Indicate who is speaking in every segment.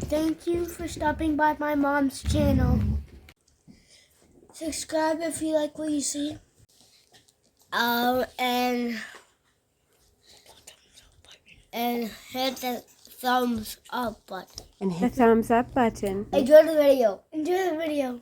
Speaker 1: Thank you for stopping by my mom's channel. Subscribe if you like what you see. And hit the thumbs up button.
Speaker 2: And hit the thumbs up button.
Speaker 1: Enjoy the video. Enjoy the video.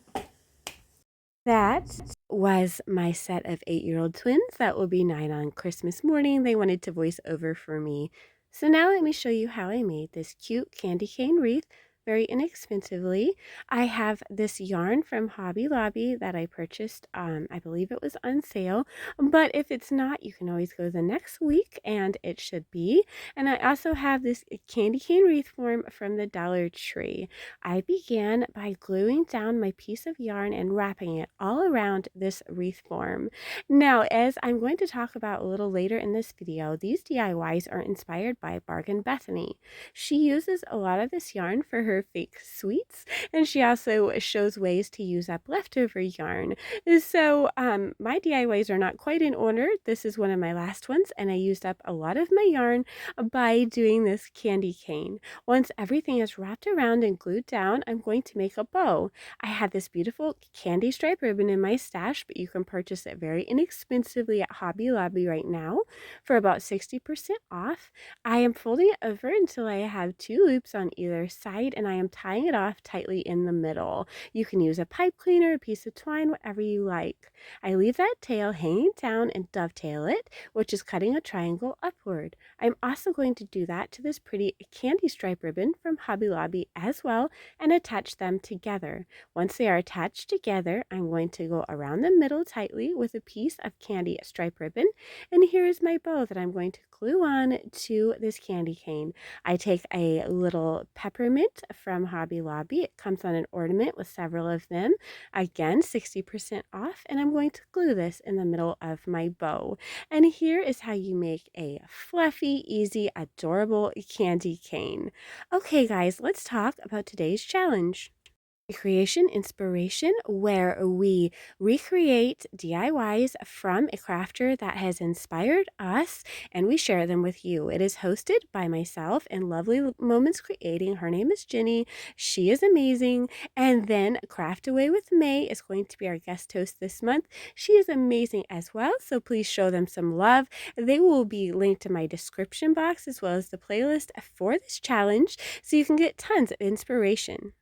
Speaker 2: That was my set of 8-year-old twins. That will be 9 on Christmas morning. They wanted to voice over for me. So now let me show you how I made this cute candy cane wreath very inexpensively. I have this yarn from Hobby Lobby that I purchased. I believe it was on sale, but if it's not, you can always go the next week and it should be. And I also have this candy cane wreath form from the Dollar Tree. I began by gluing down my piece of yarn and wrapping it all around this wreath form. Now, as I'm going to talk about a little later in this video, these DIYs are inspired by Bargain Bethany. She uses a lot of this yarn for her fake sweets, and she also shows ways to use up leftover yarn. So my DIYs are not quite in order. This is one of my last ones, and I used up a lot of my yarn by doing this candy cane. Once everything is wrapped around and glued down, I'm going to make a bow. I had this beautiful candy stripe ribbon in my stash, but you can purchase it very inexpensively at Hobby Lobby right now for about 60% off. I am folding it over until I have 2 loops on either side, and I am tying it off tightly in the middle. You can use a pipe cleaner, a piece of twine, whatever you like. I leave that tail hanging down and dovetail it, which is cutting a triangle upward. I'm also going to do that to this pretty candy stripe ribbon from Hobby Lobby as well and attach them together. Once they are attached together, I'm going to go around the middle tightly with a piece of candy stripe ribbon, and here is my bow that I'm going to glue on to this candy cane. I take a little peppermint from Hobby Lobby. It comes on an ornament with several of them. Again, 60% off, and I'm going to glue this in the middle of my bow. And here is how you make a fluffy, easy, adorable candy cane. Okay, guys, let's talk about today's challenge. Creation Inspiration, where we recreate DIYs from a crafter that has inspired us and we share them with you. It is hosted by myself and Lovely Moments Creating. Her name is Jenny. She is amazing. And then Craft Away with May is going to be our guest host this month. She is amazing as well, so please show them some love. They will be linked to my description box as well as the playlist for this challenge, so you can get tons of inspiration.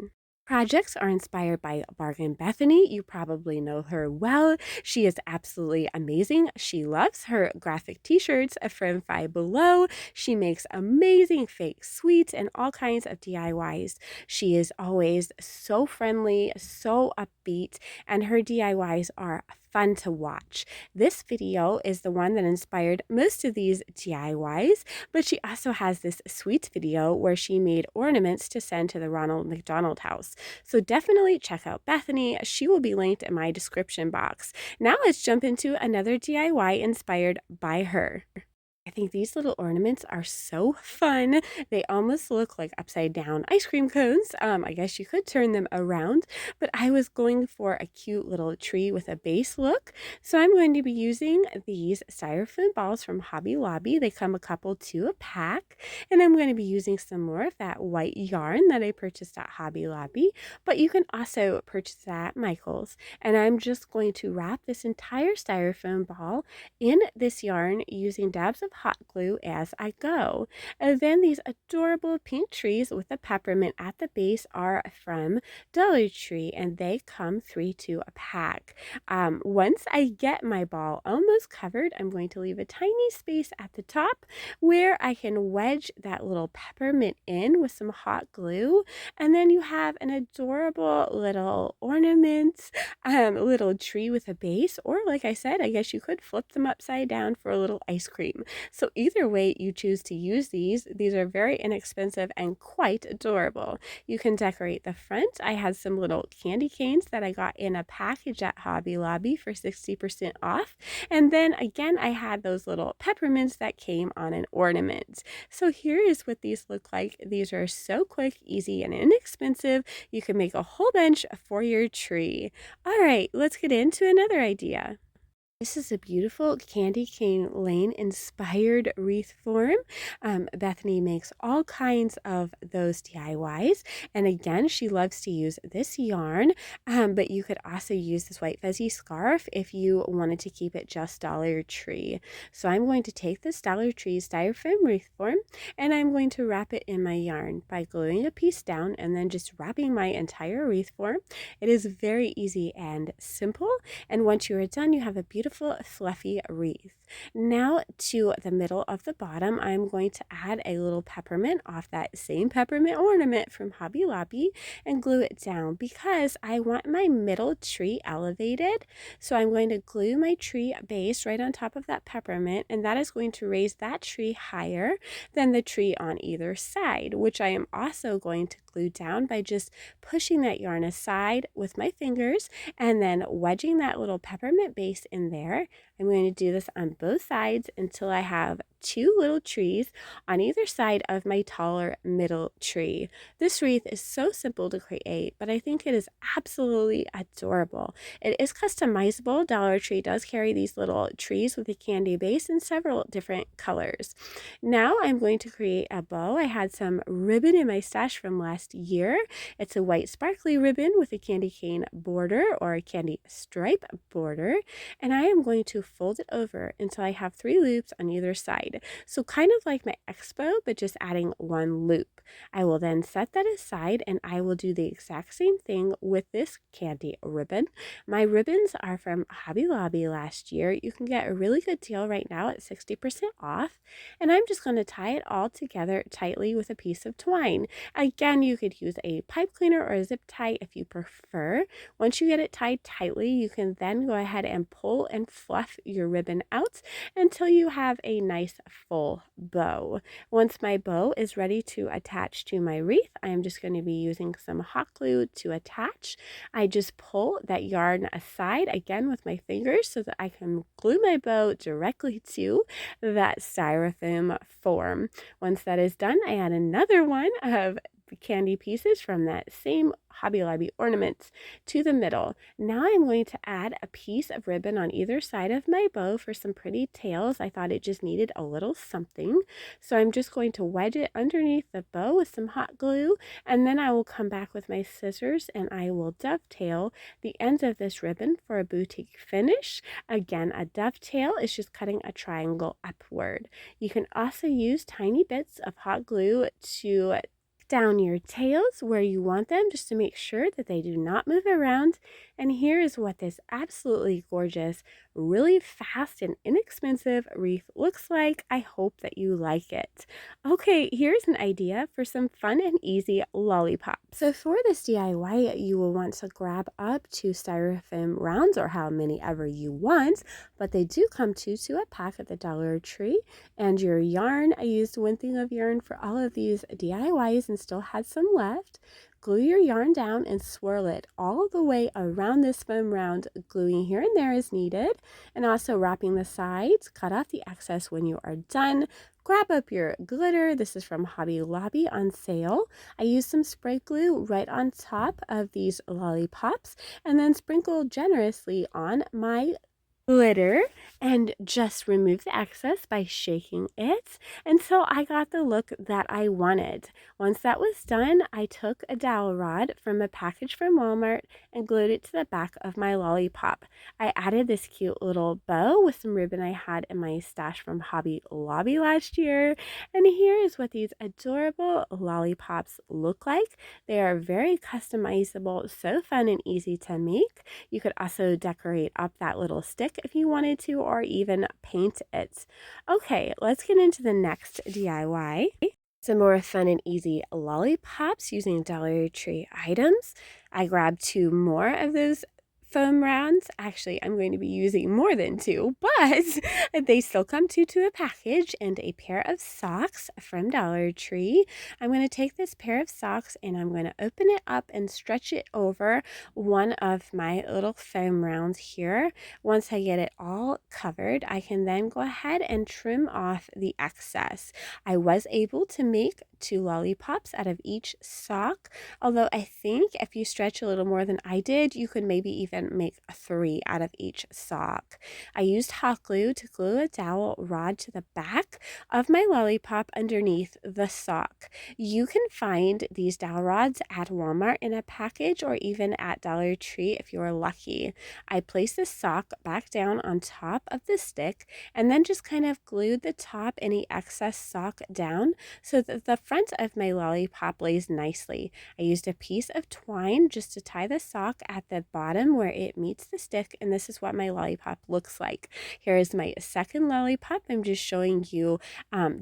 Speaker 2: Projects are inspired by Bargain Bethany. You probably know her well. She is absolutely amazing. She loves her graphic t-shirts from Five Below. She makes amazing fake sweets and all kinds of DIYs. She is always so friendly, so upbeat, and her DIYs are fun to watch. This video is the one that inspired most of these DIYs, but she also has this sweets video where she made ornaments to send to the Ronald McDonald House. So definitely check out Bethany. She will be linked in my description box. Now let's jump into another DIY inspired by her. I think these little ornaments are so fun. They almost look like upside down ice cream cones. I guess you could turn them around, but I was going for a cute little tree with a base look. So I'm going to be using these styrofoam balls from Hobby Lobby. They come a couple to a pack, and I'm going to be using some more of that white yarn that I purchased at Hobby Lobby, but you can also purchase that at Michael's. And I'm just going to wrap this entire styrofoam ball in this yarn using dabs of hot glue as I go. And then these adorable pink trees with the peppermint at the base are from Dollar Tree, and they come 3 to a pack. Once I get my ball almost covered, I'm going to leave a tiny space at the top where I can wedge that little peppermint in with some hot glue, and then you have an adorable little ornament, little tree with a base, or like I said, I guess you could flip them upside down for a little ice cream. So either way you choose to use these are very inexpensive and quite adorable. You can decorate the front. I had some little candy canes that I got in a package at Hobby Lobby for 60% off. And then again, I had those little peppermints that came on an ornament. So here is what these look like. These are so quick, easy, and inexpensive. You can make a whole bunch for your tree. All right, let's get into another idea. This is a beautiful candy cane lane inspired wreath form. Bethany makes all kinds of those DIYs. And again, she loves to use this yarn, but you could also use this white fuzzy scarf if you wanted to keep it just Dollar Tree. So I'm going to take this Dollar Tree styrofoam wreath form and I'm going to wrap it in my yarn by gluing a piece down and then just wrapping my entire wreath form. It is very easy and simple. And once you are done, you have a beautiful fluffy wreath. Now to the middle of the bottom, I'm going to add a little peppermint off that same peppermint ornament from Hobby Lobby and glue it down because I want my middle tree elevated. So I'm going to glue my tree base right on top of that peppermint, and that is going to raise that tree higher than the tree on either side, which I am also going to glue down by just pushing that yarn aside with my fingers and then wedging that little peppermint base in there. I'm going to do this on both sides until I have two little trees on either side of my taller middle tree. This wreath is so simple to create, but I think it is absolutely adorable. It is customizable. Dollar Tree does carry these little trees with a candy base in several different colors. Now I'm going to create a bow. I had some ribbon in my stash from last year. It's a white sparkly ribbon with a candy cane border or a candy stripe border, and I am going to fold it over until I have 3 loops on either side. So kind of like my expo, but just adding 1 loop. I will then set that aside and I will do the exact same thing with this candy ribbon. My ribbons are from Hobby Lobby last year. You can get a really good deal right now at 60% off. And I'm just going to tie it all together tightly with a piece of twine. Again, you could use a pipe cleaner or a zip tie if you prefer. Once you get it tied tightly, you can then go ahead and pull and fluff your ribbon out until you have a nice full bow. Once my bow is ready to attach to my wreath, I am just going to be using some hot glue to attach. I just pull that yarn aside again with my fingers so that I can glue my bow directly to that styrofoam form. Once that is done, I add another one of candy pieces from that same Hobby Lobby ornaments to the middle. Now I'm going to add a piece of ribbon on either side of my bow for some pretty tails. I thought it just needed a little something. So I'm just going to wedge it underneath the bow with some hot glue, and then I will come back with my scissors and I will dovetail the ends of this ribbon for a boutique finish. Again, a dovetail is just cutting a triangle upward. You can also use tiny bits of hot glue to down your tails where you want them just to make sure that they do not move around. And here is what this absolutely gorgeous, really fast and inexpensive wreath looks like. I hope that you like it. Okay, here's an idea for some fun and easy lollipops. So for this DIY, you will want to grab up 2 styrofoam rounds or how many ever you want, but they do come 2 to a pack at the Dollar Tree. And your yarn, I used 1 thing of yarn for all of these DIYs and still had some left. Glue your yarn down and swirl it all the way around this foam round, gluing here and there as needed, and also wrapping the sides. Cut off the excess when you are done. Grab up your glitter. This is from Hobby Lobby on sale. I used some spray glue right on top of these lollipops and then sprinkle generously on my glitter and just remove the excess by shaking it until I got the look that I wanted. Once that was done, I took a dowel rod from a package from Walmart and glued it to the back of my lollipop. I added this cute little bow with some ribbon I had in my stash from Hobby Lobby last year, and here is what these adorable lollipops look like. They are very customizable, so fun and easy to make. You could also decorate up that little stick if you wanted to, or even paint it. Okay, let's get into the next DIY. Some more fun and easy lollipops using Dollar Tree items. I grabbed 2 more of those foam rounds. Actually, I'm going to be using more than 2, but they still come 2 to a package, and a pair of socks from Dollar Tree. I'm going to take this pair of socks and I'm going to open it up and stretch it over one of my little foam rounds here. Once I get it all covered, I can then go ahead and trim off the excess. I was able to make 2 lollipops out of each sock, although I think if you stretch a little more than I did, you could maybe even make 3 out of each sock. I used hot glue to glue a dowel rod to the back of my lollipop underneath the sock. You can find these dowel rods at Walmart in a package or even at Dollar Tree if you're lucky. I placed the sock back down on top of the stick and then just kind of glued the top, any excess sock down so that the front of my lollipop lays nicely. I used a piece of twine just to tie the sock at the bottom where it meets the stick, and this is what my lollipop looks like. Here is my second lollipop. I'm just showing you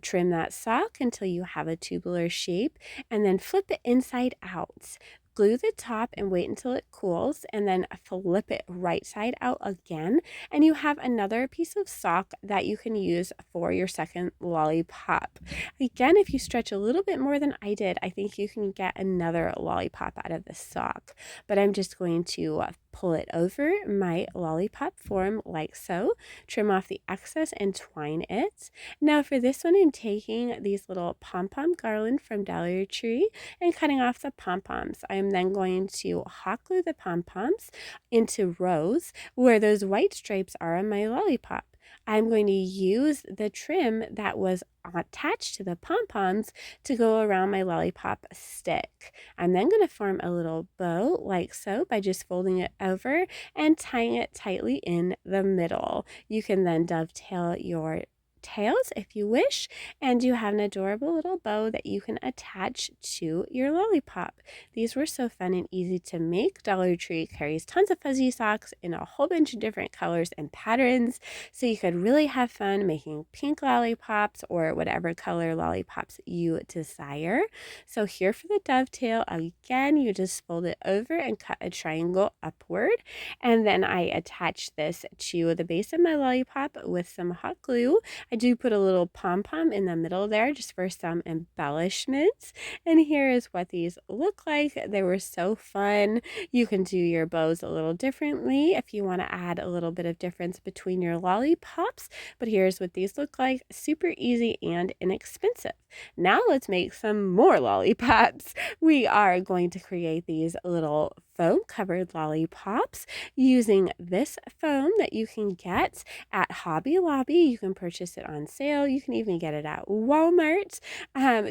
Speaker 2: trim that sock until you have a tubular shape and then flip it inside out. Glue the top and wait until it cools, and then flip it right side out again, and you have another piece of sock that you can use for your second lollipop. Again, if you stretch a little bit more than I did, I think you can get another lollipop out of the sock, but I'm just going to pull it over my lollipop form like so, trim off the excess and twine it. Now for this one, I'm taking these little pom-pom garland from Dollar Tree and cutting off the pom-poms. I'm then going to hot glue the pom-poms into rows where those white stripes are on my lollipop. I'm going to use the trim that was attached to the pom-poms to go around my lollipop stick. I'm then going to form a little bow like so by just folding it over and tying it tightly in the middle. You can then dovetail your tails if you wish, and you have an adorable little bow that you can attach to your lollipop. These were so fun and easy to make. Dollar Tree carries tons of fuzzy socks in a whole bunch of different colors and patterns, so you could really have fun making pink lollipops or whatever color lollipops you desire. So here for the dovetail, again, you just fold it over and cut a triangle upward, and then I attach this to the base of my lollipop with some hot glue. I do put a little pom-pom in the middle there just for some embellishments. And here is what these look like. They were so fun. You can do your bows a little differently if you want to add a little bit of difference between your lollipops. But here's what these look like. Super easy and inexpensive. Now let's make some more lollipops. We are going to create these little foam covered lollipops using this foam that you can get at Hobby Lobby. You can purchase it on sale. You can even get it at Walmart.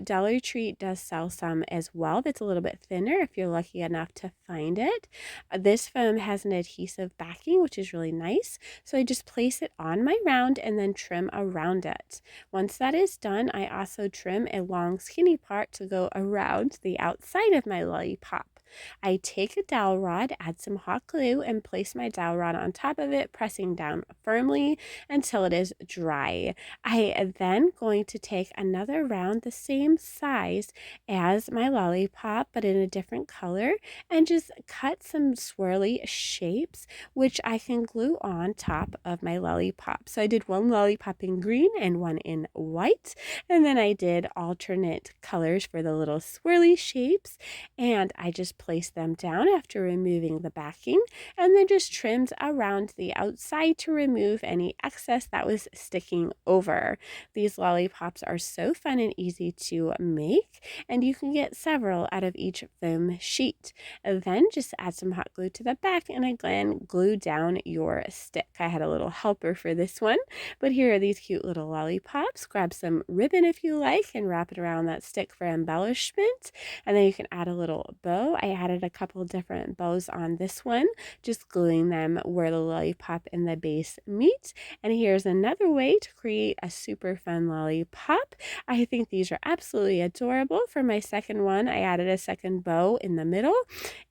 Speaker 2: Dollar Tree does sell some as well that's a little bit thinner if you're lucky enough to find it. This foam has an adhesive backing, which is really nice. So I just place it on my round and then trim around it. Once that is done, I also trim a long skinny part to go around the outside of my lollipop. I take a dowel rod, add some hot glue, and place my dowel rod on top of it, pressing down firmly until it is dry. I am then going to take another round the same size as my lollipop, but in a different color, and just cut some swirly shapes, which I can glue on top of my lollipop. So I did one lollipop in green and one in white, and then I did alternate colors for the little swirly shapes, and I just placed them down after removing the backing, and then just trimmed around the outside to remove any excess that was sticking over. These lollipops are so fun and easy to make, and you can get several out of each foam sheet. And then just add some hot glue to the back and again glue down your stick. I had a little helper for this one, but here are these cute little lollipops. Grab some ribbon if you like and wrap it around that stick for embellishment, and then you can add a little bow. I added a couple different bows on this one, just gluing them where the lollipop and the base meet. And here's another way to create a super fun lollipop. I think these are absolutely adorable. For my second one, I added a second bow in the middle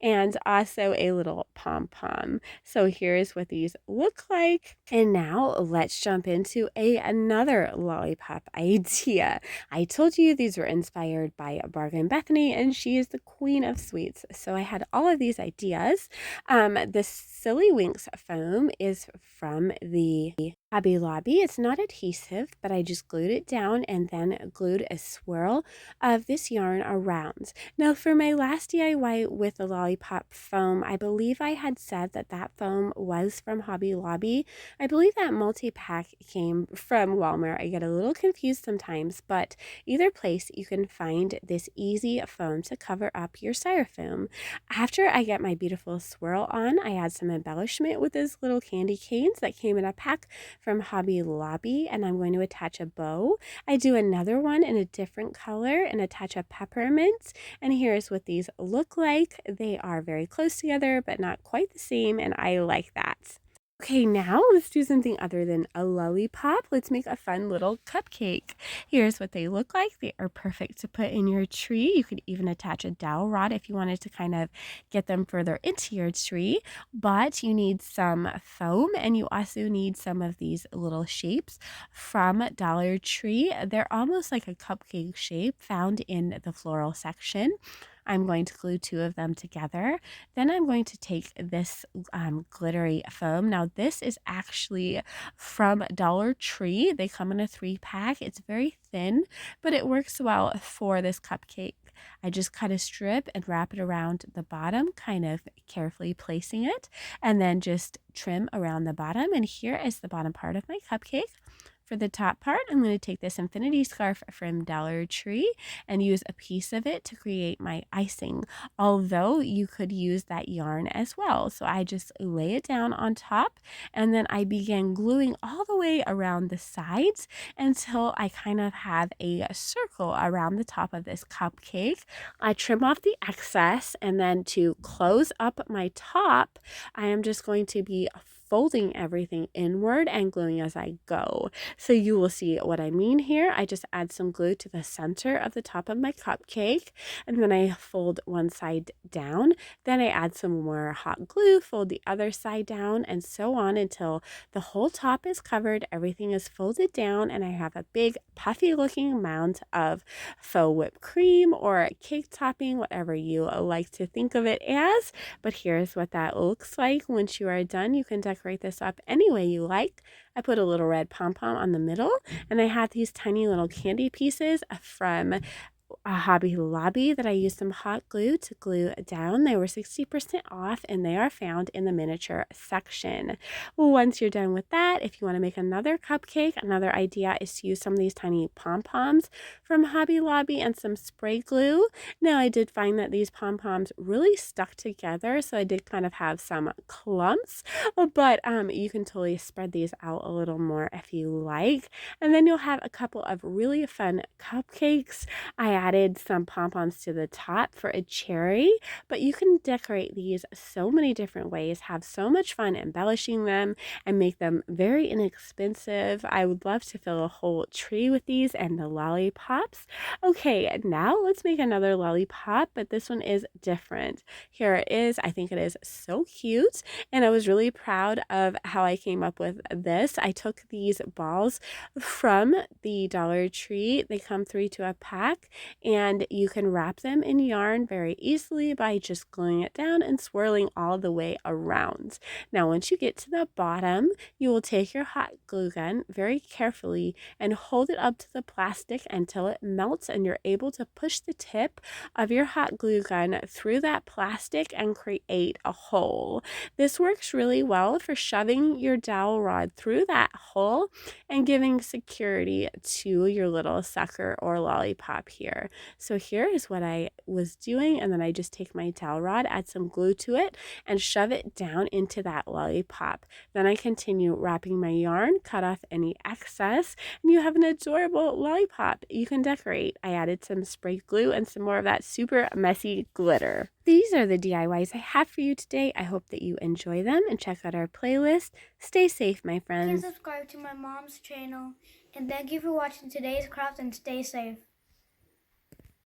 Speaker 2: and also a little pom-pom. So here's what these look like. And now let's jump into another lollipop idea. I told you these were inspired by Bargain Bethany, and she is the queen of sweets. So I had all of these ideas. The Silly Winks foam is from the Hobby Lobby. It's not adhesive, but I just glued it down and then glued a swirl of this yarn around. Now for my last DIY with the lollipop foam, I believe I had said that that foam was from Hobby Lobby. I believe that multi-pack came from Walmart. I get a little confused sometimes, but either place you can find this easy foam to cover up your styrofoam. After I get my beautiful swirl on, I add some embellishment with those little candy canes that came in a pack from Hobby Lobby, and I'm going to attach a bow. I do another one in a different color and attach a peppermint, and here's what these look like. They are very close together, but not quite the same, and I like that. Okay, now let's do something other than a lollipop. Let's make a fun little cupcake. Here's what they look like. They are perfect to put in your tree. You could even attach a dowel rod if you wanted to kind of get them further into your tree. But you need some foam, and you also need some of these little shapes from Dollar Tree. They're almost like a cupcake shape found in the floral section. I'm going to glue 2 of them together. Then I'm going to take this glittery foam. Now this is actually from Dollar Tree. They come in a 3-pack. It's very thin, but it works well for this cupcake. I just cut a strip and wrap it around the bottom, kind of carefully placing it, and then just trim around the bottom. And here is the bottom part of my cupcake. For the top part, I'm going to take this infinity scarf from Dollar Tree and use a piece of it to create my icing, although you could use that yarn as well. So I just lay it down on top, and then I began gluing all the way around the sides until I kind of have a circle around the top of this cupcake. I trim off the excess, and then to close up my top, I am just going to be folding everything inward and gluing as I go. So you will see what I mean here. I just add some glue to the center of the top of my cupcake, and then I fold one side down. Then I add some more hot glue, fold the other side down, and so on until the whole top is covered. Everything is folded down, and I have a big puffy looking mound of faux whipped cream or cake topping, whatever you like to think of it as. But here's what that looks like. Once you are done, you can decorate this up any way you like. I put a little red pom-pom on the middle, and I had these tiny little candy pieces from a Hobby Lobby that I used some hot glue to glue down. They were 60% off, and they are found in the miniature section. Once you're done with that, if you want to make another cupcake, another idea is to use some of these tiny pom-poms from Hobby Lobby and some spray glue. Now I did find that these pom-poms really stuck together, so I did kind of have some clumps, but you can totally spread these out a little more if you like. And then you'll have a couple of really fun cupcakes. I added some pom-poms to the top for a cherry, but you can decorate these so many different ways, have so much fun embellishing them, and make them very inexpensive. I would love to fill a whole tree with these and the lollipops. Okay, now let's make another lollipop, but this one is different. Here it is. I think it is so cute, and I was really proud of how I came up with this. I took these balls from the Dollar Tree. They come 3 to a pack, and you can wrap them in yarn very easily by just gluing it down and swirling all the way around. Now once you get to the bottom, you will take your hot glue gun very carefully and hold it up to the plastic until it melts, and you're able to push the tip of your hot glue gun through that plastic and create a hole. This works really well for shoving your dowel rod through that hole and giving security to your little sucker or lollipop here. So here is what I was doing, and then I just take my dowel rod, add some glue to it, and shove it down into that lollipop. Then I continue wrapping my yarn, cut off any excess, and you have an adorable lollipop you can decorate. I added some spray glue and some more of that super messy glitter. These are the DIYs I have for you today. I hope that you enjoy them and check out our playlist. Stay safe, my friends.
Speaker 1: Please subscribe to my mom's channel. And thank you for watching today's craft, and stay safe.